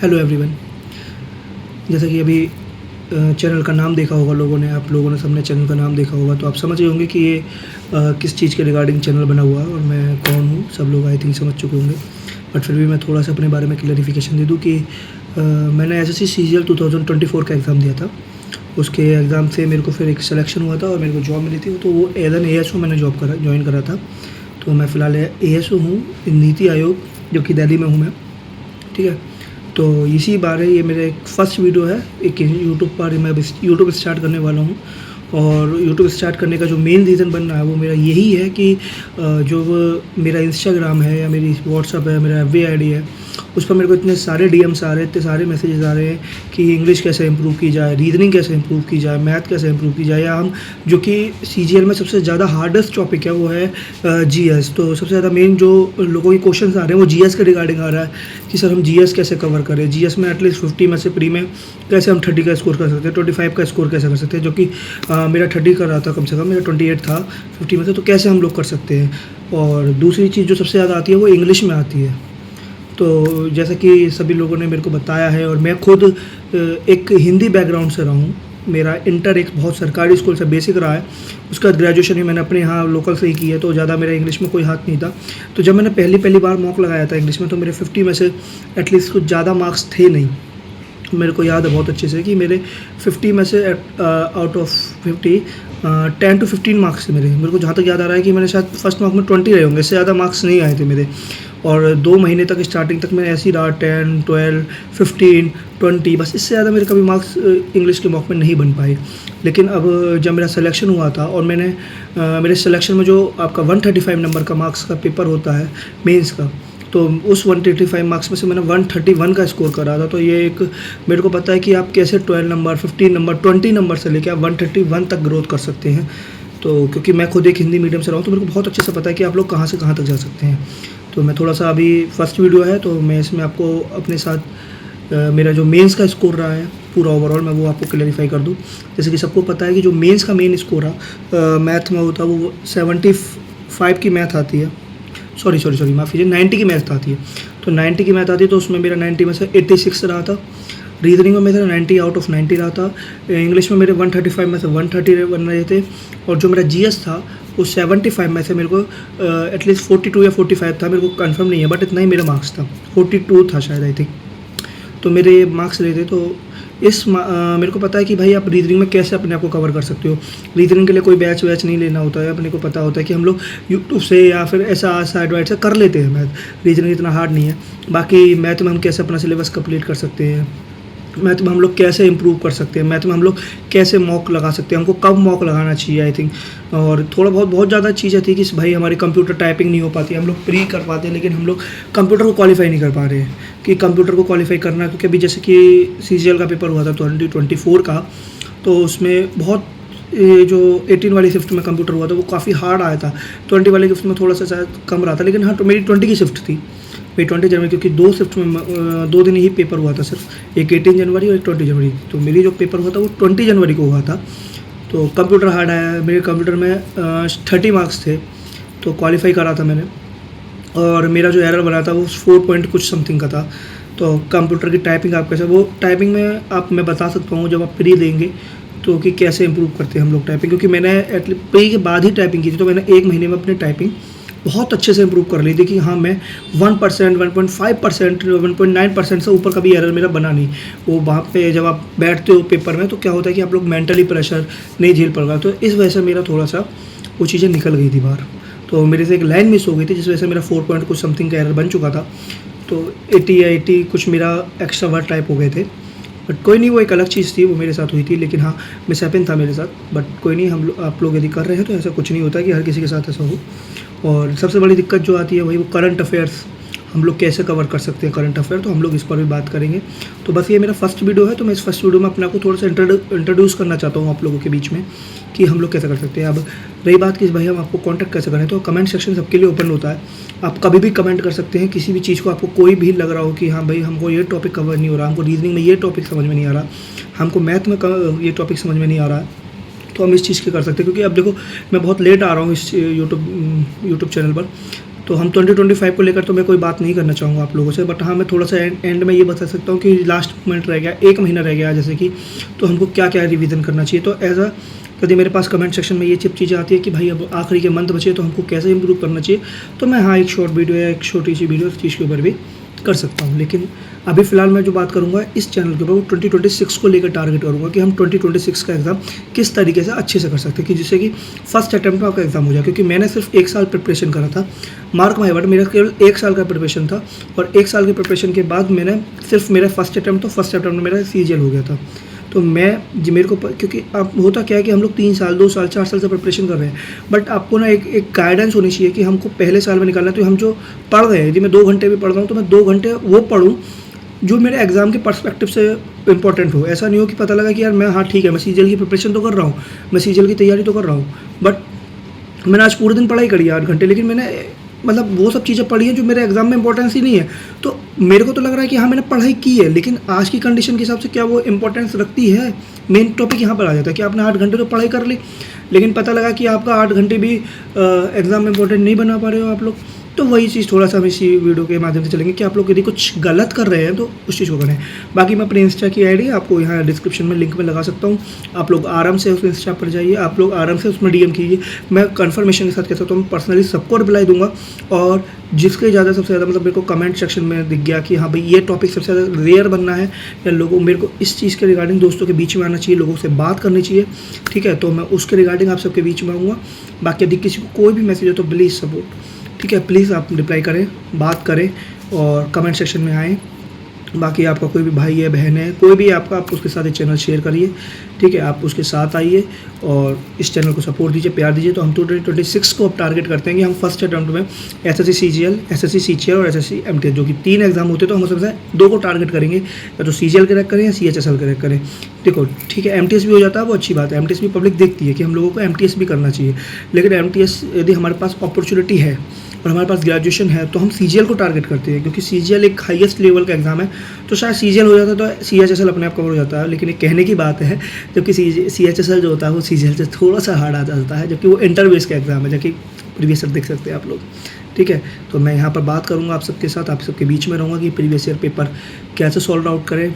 Hello everyone. जैसा कि अभी चैनल का नाम देखा होगा लोगों ने, आप लोगों ने सबने चैनल का नाम देखा होगा, तो आप समझ गए होंगे कि ये किस चीज़ के रिगार्डिंग चैनल बना हुआ है और मैं कौन हूँ। सब लोग आई थिंक समझ चुके होंगे, बट फिर भी मैं थोड़ा सा अपने बारे में क्लैरिफिकेशन दे दूँ कि मैंने एसएससी सीजीएल 2024 का एग्ज़ाम दिया था। उसके एग्ज़ाम से मेरे को फिर एक सिलेक्शन हुआ था और मेरे को जॉब मिली थी, तो वो एज एन एएसओ मैंने ज्वाइन करा था। तो मैं फ़िलहाल एएसओ हूँ नीति आयोग, जो कि दिल्ली में हूँ मैं, ठीक है। तो इसी बारे ये मेरा एक फ़र्स्ट वीडियो है एक यूट्यूब पर। मैं यूट्यूब स्टार्ट करने वाला हूँ और यूट्यूब स्टार्ट करने का जो मेन रीज़न बन रहा है वो मेरा यही है कि जो मेरा इंस्टाग्राम है या मेरी व्हाट्सअप है, मेरा एफबी आईडी है, उस पर मेरे को इतने सारे डीएम्स आ रहे हैं, इतने सारे मैसेजेस आ रहे हैं कि इंग्लिश कैसे इंप्रूव की जाए, रीजनिंग कैसे इंप्रूव की जाए, मैथ कैसे इंप्रूव की जाए, या हम जो कि सीजीएल में सबसे ज़्यादा हार्डेस्ट टॉपिक है वो है जीएस। तो सबसे ज़्यादा मेन जो लोगों के क्वेश्चन आ रहे हैं वो जीएस के रिगार्डिंग आ रहा है कि सर हम जीएस कैसे कवर करें, जीएस में एटलीस्ट 50 में से प्री में कैसे हम 30 का स्कोर कर सकते हैं, 25 का स्कोर कैसे कर सकते हैं, जो कि मेरा 30 कर रहा था, कम से कम मेरा 28 था 50 में से, तो कैसे हम लोग कर सकते हैं। और दूसरी चीज़ जो सबसे ज़्यादा आती है वो इंग्लिश में आती है। तो जैसा कि सभी लोगों ने मेरे को बताया है, और मैं खुद एक हिंदी बैकग्राउंड से रहा हूँ। मेरा इंटर एक बहुत सरकारी स्कूल से बेसिक रहा है, उसका ग्रेजुएशन भी मैंने अपने यहाँ लोकल से ही की है, तो ज़्यादा मेरा इंग्लिश में कोई हाथ नहीं था। तो जब मैंने पहली बार मॉक लगाया था इंग्लिश में, तो मेरे 50 में से एटलीस्ट कुछ ज़्यादा मार्क्स थे नहीं। मेरे को याद है बहुत अच्छे से कि मेरे 50 में से आउट ऑफ 50 10 to 15 मार्क्स थे मेरे को जहाँ तक याद आ रहा है कि मैंने शायद फर्स्ट मार्क में 20 रहे होंगे, इससे ज़्यादा मार्क्स नहीं आए थे मेरे। और 2 महीने तक स्टार्टिंग तक मैं ऐसे ही रहा, 10, 12, 15, 20, बस इससे ज़्यादा मेरे कभी मार्क्स इंग्लिश के मॉक में नहीं बन पाए। लेकिन अब जब मेरा सिलेक्शन हुआ था और मैंने मेरे सिलेक्शन में जो आपका 135 नंबर का मार्क्स का पेपर होता है मेंस का, तो उस 135 मार्क्स में से मैंने 131 का स्कोर करा था। तो ये एक मेरे को पता है कि आप कैसे 12 नंबर, 15 नंबर, 20 नंबर से लेकर आप 131 तक ग्रोथ कर सकते हैं। तो क्योंकि मैं खुद एक हिंदी मीडियम से रहा हूँ, तो मेरे को बहुत अच्छे से पता है कि आप लोग कहाँ से कहाँ तक जा सकते हैं। तो मैं थोड़ा सा अभी फर्स्ट वीडियो है, तो मैं इसमें आपको अपने साथ मेरा जो मेंस का स्कोर रहा है पूरा ओवरऑल, मैं वो आपको क्लैरिफाई कर दूँ। जैसे कि सबको पता है कि जो मेंस का मेन स्कोर रहा मैथ में होता है वो 75 की मैथ आती है, सॉरी माफ़ कीजिए, 90 की मैथ आती है। तो 90 की मैथ आती है, तो उसमें मेरा 90 में से 86 रहा था। रीजनिंग में मेरा 90 आउट ऑफ 90 रहा था। इंग्लिश में मेरे 135 में से 130 बन रहे थे। और जो मेरा जीएस था वो 75 में से मेरे को एटलीस्ट 42 या 45 था, मेरे को कंफर्म नहीं है, बट इतना ही मेरा मार्क्स था, 42 था शायद आई थिंक। तो मेरे मार्क्स रहे थे। तो मेरे को पता है कि भाई आप रीजनिंग में कैसे अपने आप को कवर कर सकते हो। रीजनिंग के लिए कोई बैच नहीं लेना होता है, अपने को पता होता है कि हम लोग यूट्यूब से या फिर ऐसा साइड वाइड से कर लेते हैं मैथ। रीजनिंग इतना हार्ड नहीं है। बाकी मैथ में हम कैसे अपना सिलेबस कंप्लीट कर सकते हैं, मैथ में हम लोग कैसे इंप्रूव कर सकते हैं, मैथ में हम लोग कैसे मॉक लगा सकते हैं, हमको कब मॉक लगाना चाहिए आई थिंक। और थोड़ा बहुत ज़्यादा चीज़ें थी कि भाई हमारी कंप्यूटर टाइपिंग नहीं हो पाती, हम लोग प्री कर पाते हैं, लेकिन हम लोग कंप्यूटर को क्वालिफाई नहीं कर पा रहे हैं कि कंप्यूटर को क्वालिफाई करना। क्योंकि अभी जैसे कि सीजीएल का पेपर हुआ था 2024 का, तो उसमें बहुत जो 18 वाली शिफ्ट में कंप्यूटर हुआ था वो काफ़ी हार्ड आया था। 20 वाली शिफ्ट में थोड़ा सा शायद कम रहा था, लेकिन हाँ, तो मेरी 20 की शिफ्ट थी, मेरी 20 जनवरी, क्योंकि 2 शिफ्ट में 2 दिन ही पेपर हुआ था सिर्फ, एक 18 जनवरी और एक 20 जनवरी। तो मेरी जो पेपर हुआ था वो 20 जनवरी को हुआ था। तो कंप्यूटर हार्ड आया, मेरे कंप्यूटर में 30 मार्क्स थे, तो क्वालिफाई करा था मैंने। और मेरा जो एरर बना था वो 4 पॉइंट कुछ समथिंग का था। तो कंप्यूटर की टाइपिंग आप कैसे, वो टाइपिंग में मैं बता सकता हूँ जब आप प्री देंगे तो कि कैसे इंप्रूव करते हैं हम लोग टाइपिंग। क्योंकि मैंने एटलीस्ट प्री के बाद ही टाइपिंग की थी, तो मैंने 1 महीने में अपनी टाइपिंग बहुत अच्छे से इंप्रूव कर ली थी कि हाँ, मैं 1%, 1.5%, 1.9% से ऊपर कभी एरर मेरा बना नहीं। वो वहाँ पे जब आप बैठते हो पेपर में, तो क्या होता है कि आप लोग मेंटली प्रेशर नहीं झेल पा रहे, तो इस वजह से मेरा थोड़ा सा वो चीज़ें निकल गई थी बाहर। तो मेरे से एक लाइन मिस हो गई थी, जिस वजह से मेरा 4 पॉइंट कुछ समथिंग का एरर बन चुका था। तो 80 या 80 कुछ मेरा एक्स्ट्रा वर्ड टाइप हो गए थे, बट कोई नहीं, वो एक अलग चीज़ थी, वो मेरे साथ हुई थी। लेकिन हाँ, मिस हैपन था मेरे साथ, बट कोई नहीं, आप लोग यदि कर रहे हैं तो ऐसा कुछ नहीं होता कि हर किसी के साथ ऐसा हो। और सबसे बड़ी दिक्कत जो आती है वही वो करंट अफेयर्स, हम लोग कैसे कवर कर सकते हैं करंट अफेयर, तो हम लोग इस पर भी बात करेंगे। तो बस ये मेरा फर्स्ट वीडियो है, तो मैं इस फर्स्ट वीडियो में अपने आप को थोड़ा सा इंट्रोड्यूस करना चाहता हूँ आप लोगों के बीच में कि हम लोग कैसे कर सकते हैं। अब रही बात कि भाई हम आपको कॉन्टैक्ट कैसे करें, तो कमेंट सेक्शन सबके लिए ओपन होता है, आप कभी भी कमेंट कर सकते हैं किसी भी चीज़ को। आपको कोई भी लग रहा हो कि हाँ भाई हमको ये टॉपिक कवर नहीं हो रहा, हमको रीजनिंग में ये टॉपिक समझ में नहीं आ रहा, हमको मैथ में ये टॉपिक समझ में नहीं आ रहा, तो हम इस चीज़ के कर सकते हैं। क्योंकि अब देखो, मैं बहुत लेट आ रहा हूँ इस यूट्यूब चैनल पर, तो हम 2025 को लेकर तो मैं कोई बात नहीं करना चाहूँगा आप लोगों से, बट हाँ मैं थोड़ा सा एंड में ये बता सकता हूँ कि लास्ट मोमेंट रह गया, 1 महीना रह गया जैसे कि, तो हमको क्या क्या रिवीजन करना चाहिए। तो एज अ यदि मेरे पास कमेंट सेक्शन में ये चीज़ें आती है कि भाई अब आखिरी के मंथ बचे तो हमको कैसे इंप्रूव करना चाहिए, तो मैं हाँ एक शॉर्ट वीडियो या एक छोटी सी वीडियो इस चीज़ के ऊपर भी कर सकता हूँ। लेकिन अभी फ़िलहाल मैं जो बात करूँगा इस चैनल के ऊपर वो 2026 को लेकर टारगेट करूँगा कि हम 2026 का एग्ज़ाम किस तरीके से अच्छे से कर सकते हैं कि जिससे कि फर्स्ट अटैम्प्ट में आपका एग्ज़ाम हो जाए। क्योंकि मैंने सिर्फ 1 साल प्रिपरेशन करा था, मार्क माय वर्ड, मेरा केवल 1 साल का प्रिपरेशन था, और 1 साल के प्रिपरेशन के बाद मैंने सिर्फ मेरा फर्स्ट अटैम्प्ट, तो फर्स्ट अटैम्प्ट में मेरा CGL हो गया था। तो मैं जी मेरे को क्योंकि अब होता क्या है कि हम लोग 3 साल 2 साल 4 साल से प्रिपरेशन कर रहे हैं, बट आपको ना एक गाइडेंस होनी चाहिए कि हमको पहले साल में निकालना है। तो हम जो पढ़ रहे हैं, यदि मैं 2 घंटे भी पढ़ रहा हूँ तो मैं 2 घंटे वो पढूँ जो मेरे एग्ज़ाम के पर्सपेक्टिव से इंपॉर्टेंट हो। ऐसा नहीं हो कि पता लगा कि यार मैं हाँ ठीक है मैं CGL की प्रिपरेशन तो कर रहा हूँ, मैं CGL की तैयारी तो कर रहा हूँ, बट मैंने आज पूरे दिन पढ़ाई करी 8 घंटे, लेकिन मैंने मतलब वो सब चीज़ें पढ़ी हैं जो मेरे एग्ज़ाम में इंपॉर्टेंस ही नहीं है। तो मेरे को तो लग रहा है कि हाँ मैंने पढ़ाई की है, लेकिन आज की कंडीशन के हिसाब से क्या वो इंपॉर्टेंस रखती है। मेन टॉपिक यहाँ पर आ जाता है कि आपने 8 घंटे तो पढ़ाई कर ली, लेकिन पता लगा कि आपका 8 घंटे भी एग्ज़ाम में इंपॉर्टेंट नहीं बना पा रहे हो आप लोग। तो वही चीज़ थोड़ा सा हम इसी वीडियो के माध्यम से चलेंगे कि आप लोग यदि कुछ गलत कर रहे हैं तो उस चीज़ को करें। बाकी मैं अपने इंस्टा की आईडी आपको यहाँ डिस्क्रिप्शन में लिंक में लगा सकता हूँ, आप लोग आराम से उस इंस्टा पर जाइए, आप लोग आराम से उसमें DM कीजिए। मैं कन्फर्मेशन के साथ कह सकता हूँ, मैं पर्सनली सबको रिप्लाई दूंगा, और जिसके ज़्यादा सबसे ज़्यादा मतलब मेरे को कमेंट सेक्शन में दिख गया कि हाँ भाई ये टॉपिक सबसे ज़्यादा रेयर बनना है, या लोगों मेरे को इस चीज़ के रिगार्डिंग दोस्तों के बीच में आना चाहिए, लोगों से बात करनी चाहिए, ठीक है, तो मैं उसके रिगार्डिंग आप सबके बीच में आऊँगा। बाकी यदि किसी को कोई भी मैसेज हो तो प्लीज़ सपोर्ट, ठीक है, प्लीज़ आप रिप्लाई करें, बात करें और कमेंट सेक्शन में आएँ। बाकी आपका कोई भी भाई है, बहन है, कोई भी आपका, आप उसके साथ ये चैनल शेयर करिए, ठीक है, आप उसके साथ आइए और इस चैनल को सपोर्ट दीजिए, प्यार दीजिए। तो हम 2026 को अब टारगेट करते हैं कि हम फर्स्ट अटैम्प्ट में SSC CGL, SSC CGL और SSC MTS जो कि 3 एग्जाम होते हैं, तो हम उसमें से 2 को टारगेट करेंगे, या तो CGL क्रैक करें या CHSL क्रैक करें। देखो ठीक है, MTS भी हो जाता है, वो अच्छी बात है, MTS भी पब्लिक देखती है कि हम लोगों को MTS भी करना चाहिए, लेकिन MTS यदि हमारे पास अपॉर्चुनिटी है और हमारे पास ग्रेजुएशन है तो हम CGL को टारगेट करते हैं, क्योंकि CGL एक हाईएस्ट लेवल का एग्ज़ाम है। तो शायद CGL हो जाता है तो CHSL अपने आप कवर हो जाता है, लेकिन एक कहने की बात है, जबकि CHSL जो होता है वो CGL से थोड़ा सा हार्ड आ जाता है, जबकि वो इंटर बेस का एग्ज़ाम है, जबकि प्रीवियस ईयर देख सकते हैं आप लोग, ठीक है। तो मैं यहाँ पर बात करूँगा आप सबके साथ, आप सबके बीच में रहूँगा कि प्रीवियस ईयर पेपर कैसे सॉल्व आउट करें,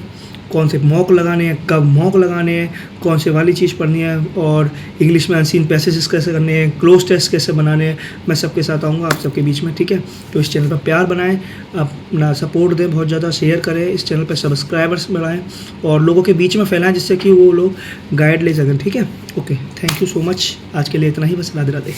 कौन से मॉक लगाने हैं, कब मॉक लगाने हैं, कौन से वाली चीज़ पढ़नी है, और इंग्लिश में अनसीन पैसेजेस कैसे करने हैं, क्लोज टेस्ट कैसे बनाने हैं, मैं सबके साथ आऊँगा आप सबके बीच में, ठीक है। तो इस चैनल पर प्यार बनाएं, अपना सपोर्ट दें, बहुत ज़्यादा शेयर करें, इस चैनल पर सब्सक्राइबर्स बढ़ाएं और लोगों के बीच में फैलाएं, जिससे कि वो लोग गाइड ले सकें, ठीक है। Okay, thank you so much, आज के लिए इतना ही, बस राधे राधे।